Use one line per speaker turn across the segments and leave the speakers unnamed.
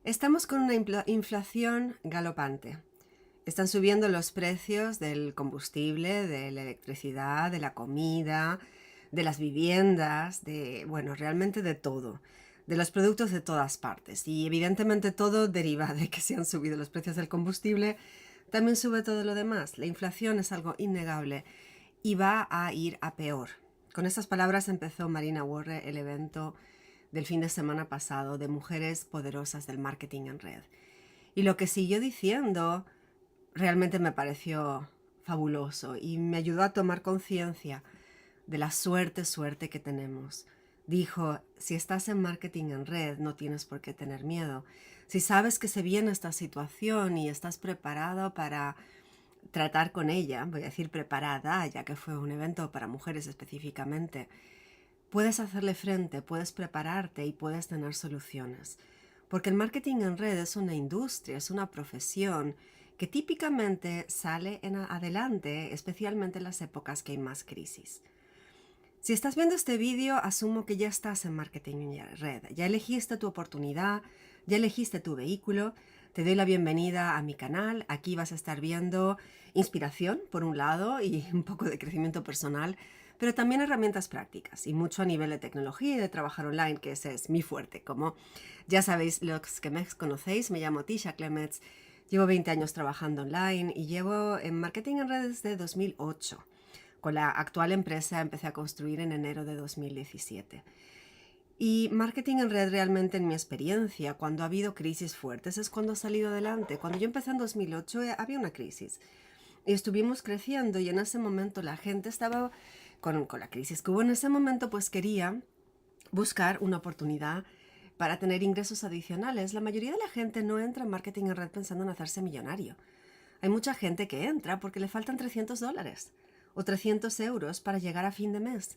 Estamos con una inflación galopante. Están subiendo los precios del combustible, de la electricidad, de la comida, de las viviendas, realmente de todo, de los productos de todas partes. Y evidentemente todo deriva de que se han subido los precios del combustible, también sube todo lo demás. La inflación es algo innegable y va a ir a peor. Con estas palabras empezó Marina Worre el evento del fin de semana pasado de Mujeres Poderosas del Marketing en Red. Y lo que siguió diciendo realmente me pareció fabuloso y me ayudó a tomar conciencia de la suerte que tenemos. Dijo, si estás en marketing en red, no tienes por qué tener miedo. Si sabes que se viene esta situación y estás preparado para tratar con ella, voy a decir preparada, ya que fue un evento para mujeres específicamente, puedes hacerle frente, puedes prepararte y puedes tener soluciones. Porque el marketing en red es una industria, es una profesión que típicamente sale en adelante, especialmente en las épocas que hay más crisis. Si estás viendo este vídeo, asumo que ya estás en marketing en red, ya elegiste tu oportunidad, ya elegiste tu vehículo. Te doy la bienvenida a mi canal. Aquí vas a estar viendo inspiración, por un lado, y un poco de crecimiento personal, pero también herramientas prácticas y mucho a nivel de tecnología y de trabajar online, que ese es mi fuerte. Como ya sabéis, los que me conocéis, me llamo Tisha Clemets, llevo 20 años trabajando online y llevo en marketing en redes desde 2008. Con la actual empresa empecé a construir en enero de 2017. Y marketing en red realmente en mi experiencia, cuando ha habido crisis fuertes, es cuando ha salido adelante. Cuando yo empecé en 2008 había una crisis y estuvimos creciendo y en ese momento la gente estaba con la crisis que hubo en ese momento, pues quería buscar una oportunidad para tener ingresos adicionales. La mayoría de la gente no entra en marketing en red pensando en hacerse millonario. Hay mucha gente que entra porque le faltan $300 o 300 euros para llegar a fin de mes.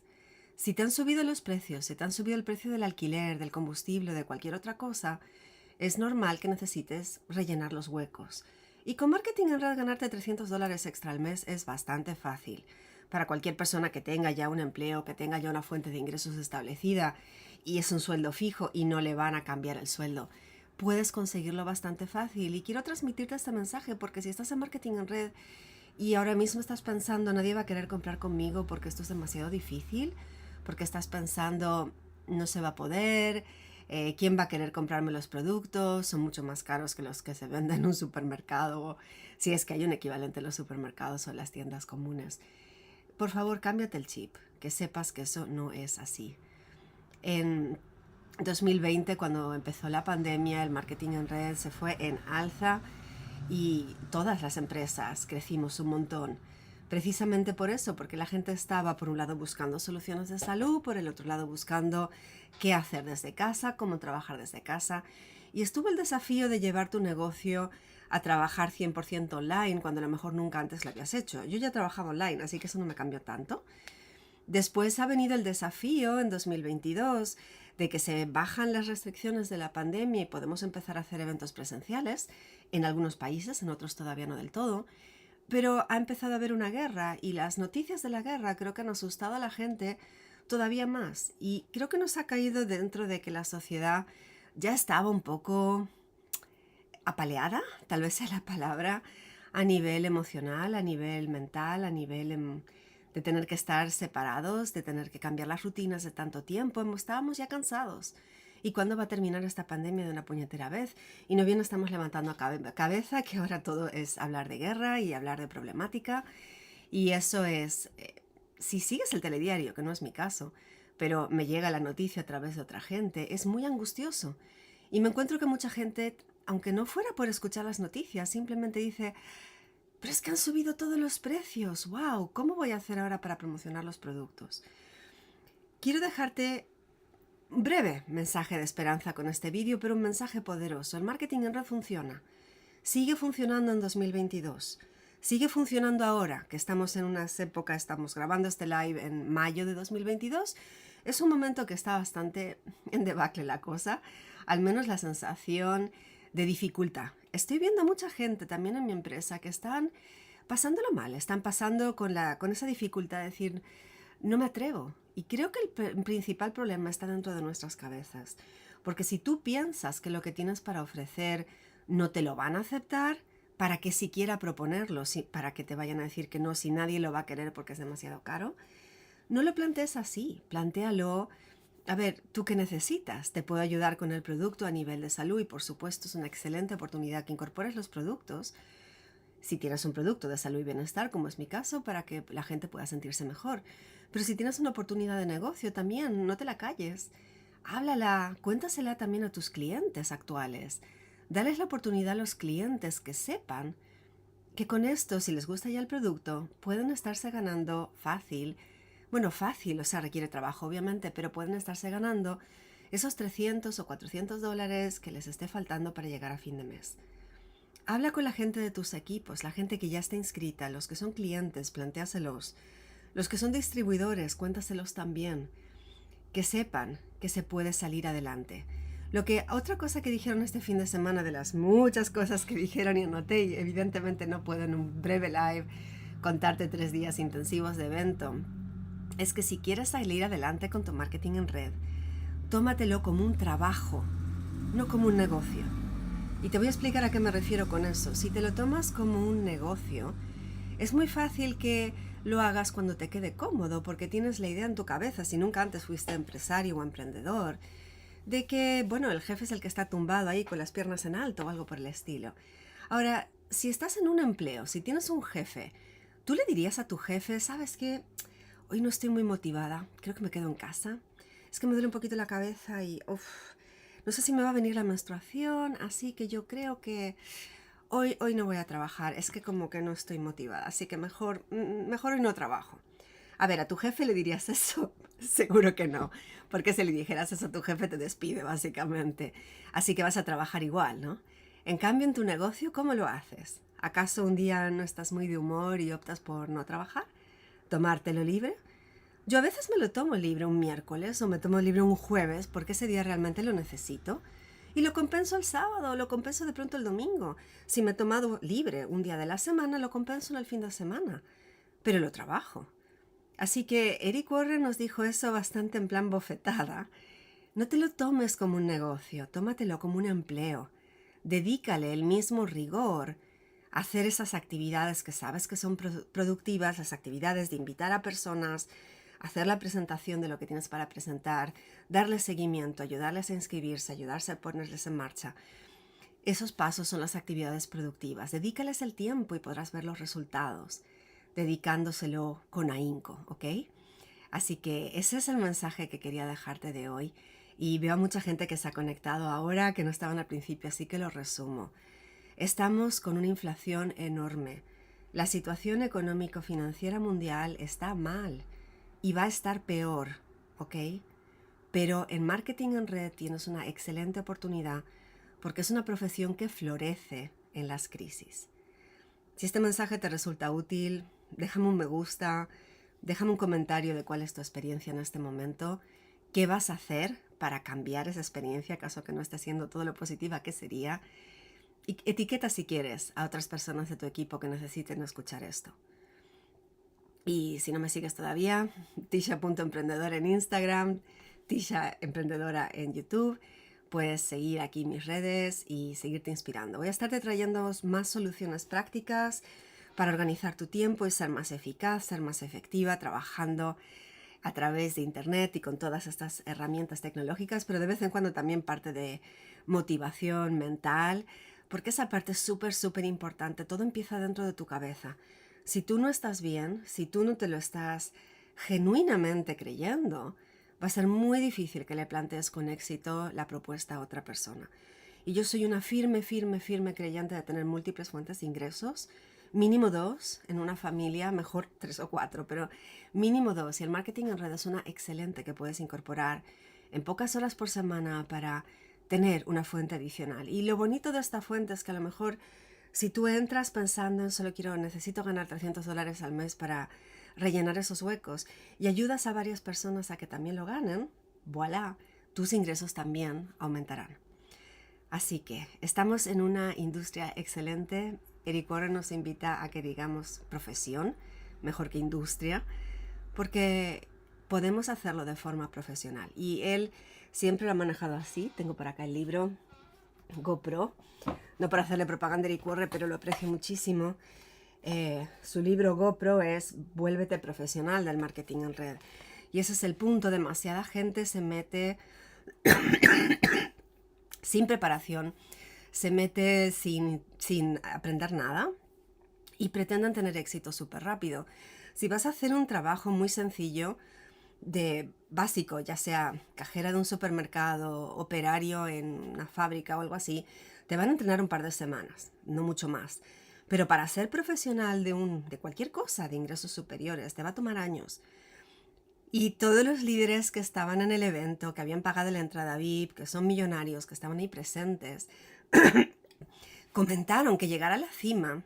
Si te han subido los precios, si te han subido el precio del alquiler, del combustible o de cualquier otra cosa, es normal que necesites rellenar los huecos. Y con marketing en red ganarte $300 extra al mes es bastante fácil. Para cualquier persona que tenga ya un empleo, que tenga ya una fuente de ingresos establecida y es un sueldo fijo y no le van a cambiar el sueldo, puedes conseguirlo bastante fácil. Y quiero transmitirte este mensaje porque si estás en marketing en red y ahora mismo estás pensando nadie va a querer comprar conmigo porque esto es demasiado difícil, porque estás pensando no se va a poder, quién va a querer comprarme los productos, son mucho más caros que los que se venden en un supermercado, si es que hay un equivalente en los supermercados o en las tiendas comunes. Por favor, cámbiate el chip, que sepas que eso no es así. En 2020, cuando empezó la pandemia, el marketing en red se fue en alza y todas las empresas crecimos un montón. Precisamente por eso, porque la gente estaba por un lado buscando soluciones de salud, por el otro lado buscando qué hacer desde casa, cómo trabajar desde casa. Y estuvo el desafío de llevar tu negocio a trabajar 100% online cuando a lo mejor nunca antes lo habías hecho. Yo ya trabajaba online, así que eso no me cambió tanto. Después ha venido el desafío en 2022 de que se bajan las restricciones de la pandemia y podemos empezar a hacer eventos presenciales en algunos países, en otros todavía no del todo. Pero ha empezado a haber una guerra y las noticias de la guerra creo que han asustado a la gente todavía más. Y creo que nos ha caído dentro de que la sociedad ya estaba un poco apaleada, tal vez sea la palabra, a nivel emocional, a nivel mental, a nivel de tener que estar separados, de tener que cambiar las rutinas de tanto tiempo. Estábamos ya cansados. ¿Y cuándo va a terminar esta pandemia de una puñetera vez? Y no bien estamos levantando cabeza, que ahora todo es hablar de guerra y hablar de problemática. Y eso es, si sigues el telediario, que no es mi caso, pero me llega la noticia a través de otra gente, es muy angustioso. Y me encuentro que mucha gente, aunque no fuera por escuchar las noticias, simplemente dice, pero es que han subido todos los precios, wow, ¿cómo voy a hacer ahora para promocionar los productos? Quiero dejarte un breve mensaje de esperanza con este vídeo, pero un mensaje poderoso. El marketing en red funciona. Sigue funcionando en 2022. Sigue funcionando ahora, que estamos en unas épocas, estamos grabando este live en mayo de 2022. Es un momento que está bastante en debacle la cosa, al menos la sensación de dificultad. Estoy viendo mucha gente también en mi empresa que están pasándolo mal, están pasando con esa dificultad de decir, no me atrevo. Y creo que el principal problema está dentro de nuestras cabezas. Porque si tú piensas que lo que tienes para ofrecer no te lo van a aceptar, ¿para qué siquiera proponerlo? ¿Para que te vayan a decir que no si nadie lo va a querer porque es demasiado caro? No lo plantees así, plantéalo. A ver, ¿tú qué necesitas? Te puedo ayudar con el producto a nivel de salud y por supuesto es una excelente oportunidad que incorpores los productos, si tienes un producto de salud y bienestar, como es mi caso, para que la gente pueda sentirse mejor. Pero si tienes una oportunidad de negocio también, no te la calles. Háblala, cuéntasela también a tus clientes actuales. Dales la oportunidad a los clientes que sepan que con esto, si les gusta ya el producto, pueden estarse ganando fácil. Bueno, fácil, o sea, requiere trabajo obviamente, pero pueden estarse ganando esos 300 o $400 que les esté faltando para llegar a fin de mes. Habla con la gente de tus equipos, la gente que ya está inscrita, los que son clientes, plantéaselos. Los que son distribuidores, cuéntaselos también. Que sepan que se puede salir adelante. Otra cosa que dijeron este fin de semana, de las muchas cosas que dijeron y anoté, y evidentemente no puedo en un breve live contarte 3 días intensivos de evento, es que si quieres salir adelante con tu marketing en red, tómatelo como un trabajo, no como un negocio. Y te voy a explicar a qué me refiero con eso. Si te lo tomas como un negocio, es muy fácil que lo hagas cuando te quede cómodo, porque tienes la idea en tu cabeza, si nunca antes fuiste empresario o emprendedor, de que, bueno, el jefe es el que está tumbado ahí con las piernas en alto o algo por el estilo. Ahora, si estás en un empleo, si tienes un jefe, tú le dirías a tu jefe, ¿sabes qué? Hoy no estoy muy motivada, creo que me quedo en casa. Es que me duele un poquito la cabeza y, no sé si me va a venir la menstruación, así que yo creo que hoy no voy a trabajar, es que como que no estoy motivada, así que mejor hoy no trabajo. A ver, ¿a tu jefe le dirías eso? Seguro que no, porque si le dijeras eso a tu jefe te despide básicamente. Así que vas a trabajar igual, ¿no? En cambio, en tu negocio, ¿cómo lo haces? ¿Acaso un día no estás muy de humor y optas por no trabajar? ¿Tomártelo libre? Yo a veces me lo tomo libre un miércoles o me tomo libre un jueves porque ese día realmente lo necesito. Y lo compenso el sábado, lo compenso de pronto el domingo. Si me he tomado libre un día de la semana, lo compenso en el fin de semana. Pero lo trabajo. Así que Eric Warren nos dijo eso bastante en plan bofetada. No te lo tomes como un negocio, tómatelo como un empleo. Dedícale el mismo rigor a hacer esas actividades que sabes que son productivas, las actividades de invitar a personas, hacer la presentación de lo que tienes para presentar, darles seguimiento, ayudarles a inscribirse, ayudarse a ponerles en marcha. Esos pasos son las actividades productivas. Dedícales el tiempo y podrás ver los resultados, dedicándoselo con ahínco, ¿ok? Así que ese es el mensaje que quería dejarte de hoy. Y veo a mucha gente que se ha conectado ahora que no estaban al principio, así que lo resumo. Estamos con una inflación enorme. La situación económico-financiera mundial está mal y va a estar peor, ¿ok? Pero en marketing en red tienes una excelente oportunidad porque es una profesión que florece en las crisis. Si este mensaje te resulta útil, déjame un me gusta, déjame un comentario de cuál es tu experiencia en este momento, qué vas a hacer para cambiar esa experiencia, acaso que no esté siendo todo lo positiva que sería. Y etiqueta si quieres a otras personas de tu equipo que necesiten escuchar esto. Y si no me sigues todavía, tisha.emprendedora en Instagram, Tisha Emprendedora en YouTube. Puedes seguir aquí mis redes y seguirte inspirando. Voy a estarte trayendo más soluciones prácticas para organizar tu tiempo y ser más eficaz, ser más efectiva, trabajando a través de internet y con todas estas herramientas tecnológicas, pero de vez en cuando también parte de motivación mental, porque esa parte es súper importante. Todo empieza dentro de tu cabeza. Si tú no estás bien, si tú no te lo estás genuinamente creyendo, va a ser muy difícil que le plantees con éxito la propuesta a otra persona. Y yo soy una firme creyente de tener múltiples fuentes de ingresos, mínimo 2 en una familia, mejor 3 o 4, pero mínimo 2. Y el marketing en red es una excelente que puedes incorporar en pocas horas por semana para tener una fuente adicional. Y lo bonito de esta fuente es que a lo mejor si tú entras pensando en necesito ganar $300 al mes para rellenar esos huecos y ayudas a varias personas a que también lo ganen, voilà, tus ingresos también aumentarán. Así que estamos en una industria excelente. Eric Warren nos invita a que digamos profesión, mejor que industria, porque podemos hacerlo de forma profesional. Y él Siempre lo he manejado así. Tengo por acá el libro GoPro. No para hacerle propaganda a Eric Worre, pero lo aprecio muchísimo. Su libro GoPro es Vuélvete profesional del marketing en red. Y ese es el punto. Demasiada gente se mete sin preparación, se mete sin aprender nada y pretenden tener éxito súper rápido. Si vas a hacer un trabajo muy sencillo, de básico, ya sea cajera de un supermercado, operario en una fábrica o algo así, te van a entrenar un par de semanas, no mucho más. Pero para ser profesional de cualquier cosa, de ingresos superiores, te va a tomar años. Y todos los líderes que estaban en el evento, que habían pagado la entrada VIP, que son millonarios, que estaban ahí presentes, comentaron que llegar a la cima,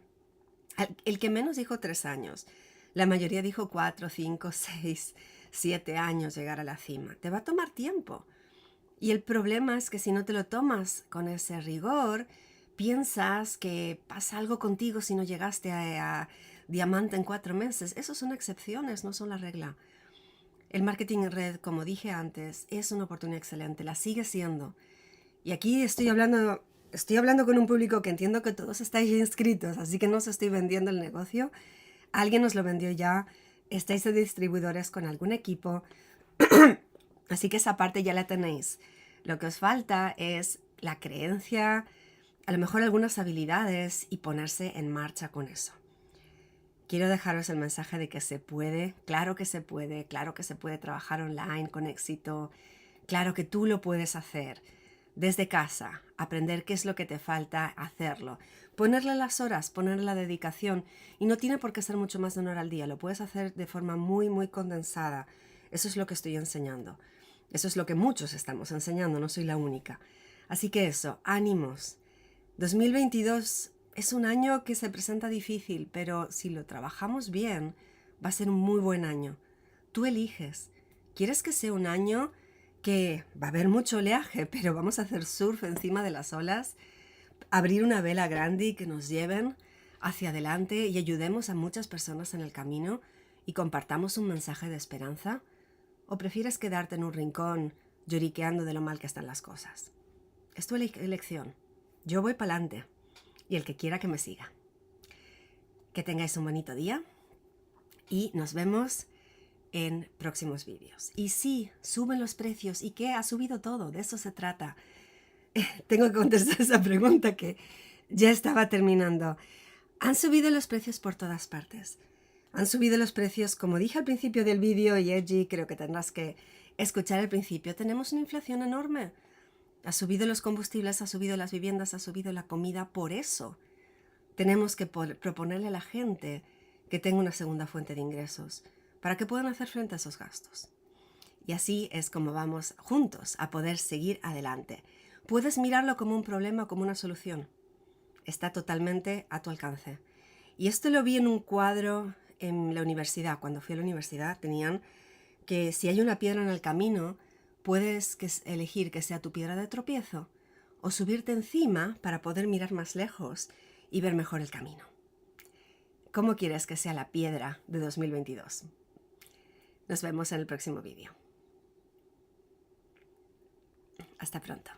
el que menos dijo 3 años, la mayoría dijo 4, 5, 6, 7 años llegar a la cima. Te va a tomar tiempo. Y el problema es que si no te lo tomas con ese rigor, piensas que pasa algo contigo si no llegaste a diamante en 4 meses. Esos son excepciones, no son la regla. El marketing en red, como dije antes, es una oportunidad excelente, la sigue siendo. Y aquí estoy hablando con un público que entiendo que todos estáis inscritos, así que no os estoy vendiendo el negocio. Alguien os lo vendió ya, estáis de distribuidores con algún equipo, así que esa parte ya la tenéis. Lo que os falta es la creencia, a lo mejor algunas habilidades y ponerse en marcha con eso. Quiero dejaros el mensaje de que se puede, claro que se puede trabajar online con éxito, claro que tú lo puedes hacer desde casa, aprender qué es lo que te falta, hacerlo, ponerle las horas, ponerle la dedicación y no tiene por qué ser mucho más de 1 hora al día, lo puedes hacer de forma muy, muy condensada. Eso es lo que estoy enseñando, eso es lo que muchos estamos enseñando, no soy la única. Así que eso, ánimos. 2022 es un año que se presenta difícil, pero si lo trabajamos bien, va a ser un muy buen año. Tú eliges. ¿Quieres que sea un año que va a haber mucho oleaje, pero vamos a hacer surf encima de las olas, abrir una vela grande y que nos lleven hacia adelante y ayudemos a muchas personas en el camino y compartamos un mensaje de esperanza? ¿O prefieres quedarte en un rincón lloriqueando de lo mal que están las cosas? Es tu elección. Yo voy para adelante y el que quiera que me siga. Que tengáis un bonito día y nos vemos en próximos vídeos. Y sí, suben los precios. ¿Y qué? Ha subido todo, de eso se trata. Tengo que contestar esa pregunta que ya estaba terminando. Han subido los precios por todas partes. Han subido los precios, como dije al principio del vídeo, y Edgy, creo que tendrás que escuchar al principio, tenemos una inflación enorme. Ha subido los combustibles, ha subido las viviendas, ha subido la comida. Por eso tenemos que proponerle a la gente que tenga una segunda fuente de ingresos para que puedan hacer frente a esos gastos. Y así es como vamos juntos a poder seguir adelante. Puedes mirarlo como un problema o como una solución. Está totalmente a tu alcance. Y esto lo vi en un cuadro en la universidad. Cuando fui a la universidad tenían que si hay una piedra en el camino, puedes elegir que sea tu piedra de tropiezo o subirte encima para poder mirar más lejos y ver mejor el camino. ¿Cómo quieres que sea la piedra de 2022? Nos vemos en el próximo vídeo. Hasta pronto.